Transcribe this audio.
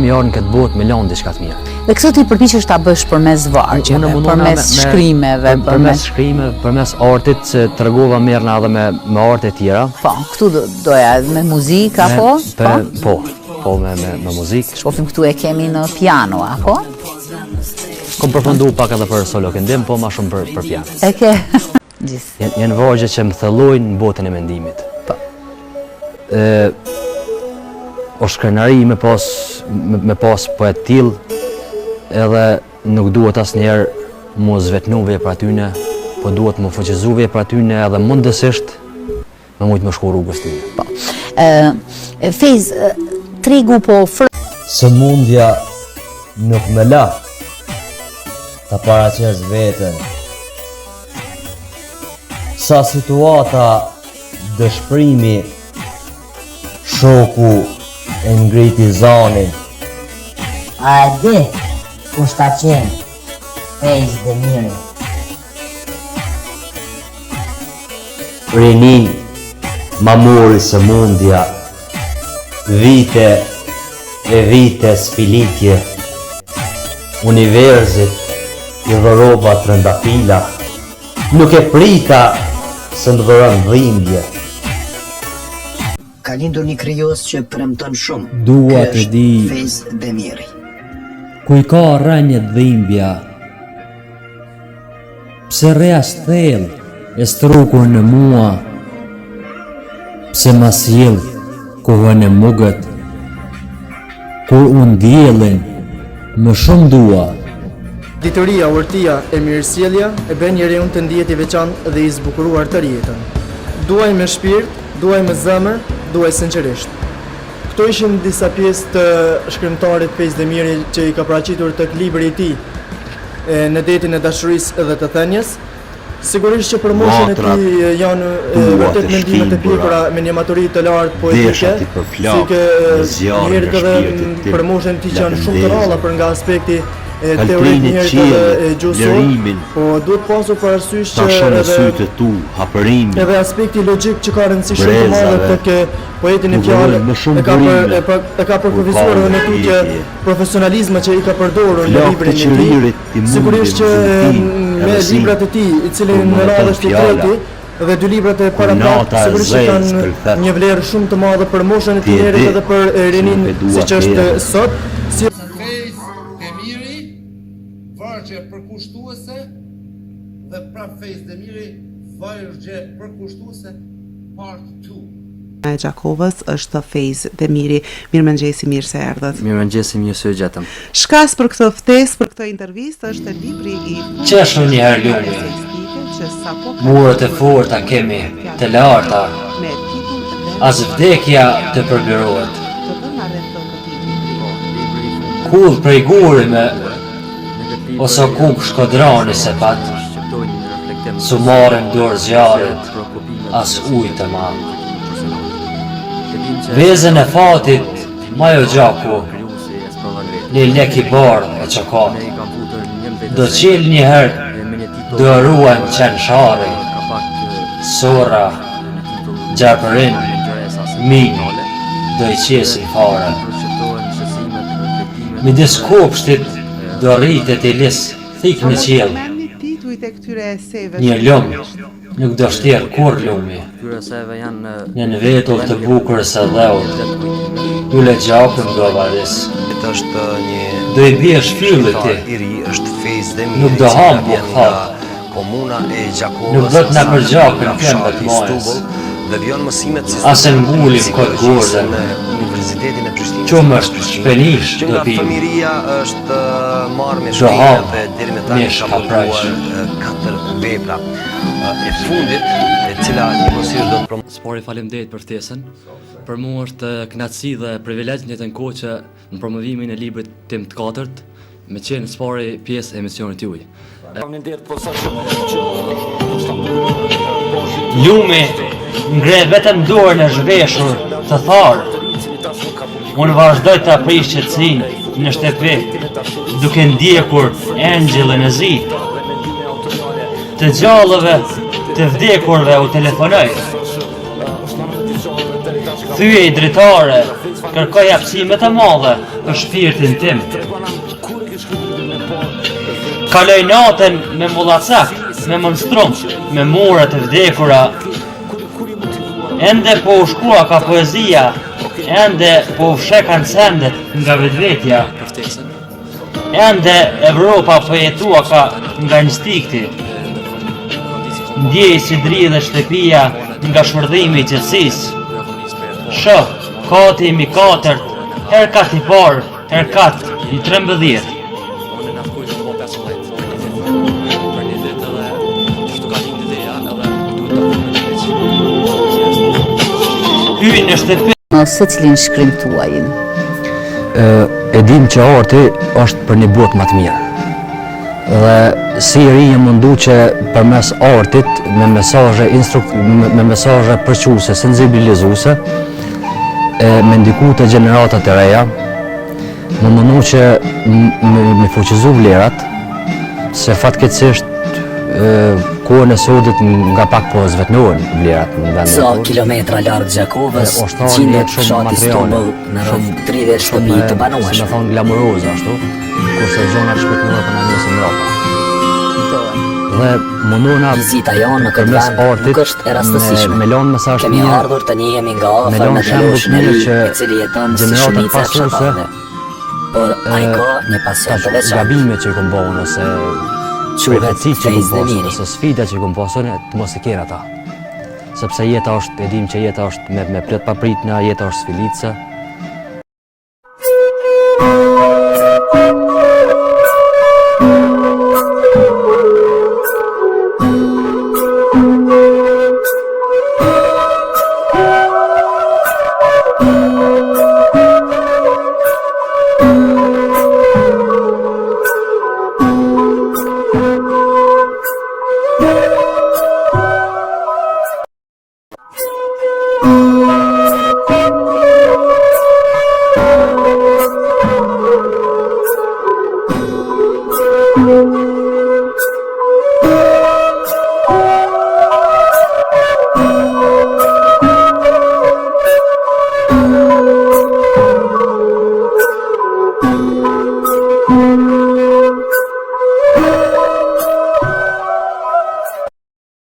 jemi ardhur në këtë botë me lanë diçka të mirë. Dhe këtë ti përpiqesh ta bësh përmes vargjeve, përmes shkrimeve, përmes artit që tregova mirë edhe me arte të tjera. Po, këtu doja me muzikë apo? Po, me muzikë. Shofim këtu e kemi në piano, apo? Kom përfundu pak edhe për solo këndim, po ma shumë për piano. E ke? Gjithë. Janë vargje që më thellojnë në botën e mendimit. Po. O shkrenari me pas poet tillë, edhe nuk duhet asnjëherë mu zvetnu veprat tyne, po duhet mu fuqizu veprat tyne edhe mundësisht me mujtë më shku rrugës tyne. Po. Fejz, tregu po Sëmundja nuk me la ta paraqes veten. Sa situata dëshprimi shoku e ngriti zanin. A e di kush ta qenë Fejz Demiri? Rinin ma mori sëmundja, vite e vite spilitje, universit i dhoroba trëndafila, nuk e prita se më dhërën dhimbje. Ka lindur një krijues që premton shumë. Dua të di Fejz Demiri. ku i ka rënje dhimbja, pse rea sthell e strukur në mua, pse ma sjell kohën e mugët, kur unë diellin më shumë dua. Ditëria, urtia e mirësjellja e bën njeriu të ndihet i veçantë dhe i zbukuruar të jetën. Duaj me shpirt, duaj me zemër, duaj sinqerisht. Këto ishin disa pjesë të shkrimtarit Fejz Demiri që i ka paraqitur tek libri i tij Në detin e dashurisë dhe të thënies. Sigurisht që për moshën e tij janë vërtet mendimet e pjekura me një maturi të lartë poetike, si që njerëzit edhe për moshën e tij janë shumë të rralla për nga aspekti teorik njerëzit edhe gjuhësor, po duhet pasur parasysh që edhe aspekti logjik që ka rëndësi shumë të madhe tek poetin e fjalës e ka përkufizuar edhe në tutje profesionalizma që i ka përdorur në librin e tij. Sigurisht që me librat e tij, i cili në radhë është i treti, dhe dy librat e parapraht sigurisht që kanë një vlerë shumë të madhe për moshën e tij edhe për rinin siç është sot. Fejz Demiri, vargje përkushtuese dhe prap Fejz Demiri, vargje përkushtuese part 2. E Gjakovës është Fejz Demiri. Mirëmëngjesi, mirë se erdhët. Mirëmëngjesi, mirë se u gjetëm. Shkas për këtë ftesë, për këtë intervistë është libri i Qeshën njëherë lumi, murët e forta kemi, të larta, as vdekja të përbirohet. Kull prej gurime, ose kuk shkodrani se pat, su marën dorë zjarët, as ujtë të madhë. Vezën e fatit, majo gjaku, një lek i bardh e qokat. Do qil njëherë, do ruan qenë shari, sora, gjarëpërin, minë, do i qesin fare. Midis kopshtit, do rritet i lis, thik në qilë. Një lumë, nuk do shtirë kur lumi. Një në vetull të bukur se dheut, ule gjakën do varis. Do i bje shpillit ti, nuk do hamë po këthat. Nuk do të në për gjakën këmbët majës. Ase në mbullim këtë gordën, qumë është shpenish do pimi. Do hamë, mish ka prajshë. E fundit, e cila një mësirë do të promovoj. Spari faleminderit për ftesën. Për mua është kënaqësi dhe privilegj në jetën kohë që në promovimin e librit tim të katërt me qenë Spari pjesë e emisionit juaj. Lumi ngre vetëm dorën e zhveshur të tharë. Unë vazhdoj të aprish qetësinë në shtëpi, duke ndjekur engjëllën e zi. Të gjallëve, të vdekurve u telefonoj. Thyje i dritare, kërkoj hapësime të madhe, për shpirtin tim. Kaloj natën me mullacak, me monstrum, me murat e vdekura. Ende po u shkrua ka poezia, ende po u fshekan sendet nga vetvetja. Ende Evropa po jetua ka nga instikti. Ndjej si dridhe shtëpia nga shmërdhimi i qetësisë. Shoh, kati imi 4, herkat i parë, herkat i 13. Hyj në shtëpi. Se cilin shkrim tuajin? E dim që arti është për një botë më të mirë. Dhe si i ri jam mundu që përmes artit me mesazhe përquse, sensibilizuese, me ndiku të gjeneratat e reja, më mundu që me fuqizu vlerat, se fatkeqësisht kohën e sodit nga pak po zvetnohen vlerat në vendin. Sa kilometra larg Gjakovës, qindët fshati Stumbull në rreth 30 shtëpi të banueshme. Si me thonë glamuroze ashtu, kurse zonat shpejtënore për na njësën Europa. Dhe mundona Vizita jonë në këtë vend nuk është e rastësishme. Me lanë mesazh Kemi ardhur të njihemi nga afër me djaloshën e ri, i cili jeton si shumica e fshatarëve. Por ai ka një pasion të veçantë. Gabimet që i kom bën ose Quhet Fejz Demiri. ose sfida që i kom pasur të mos e kenë ata. Sepse jeta është, e dim që jeta është me plot papritna, jeta është sfilice.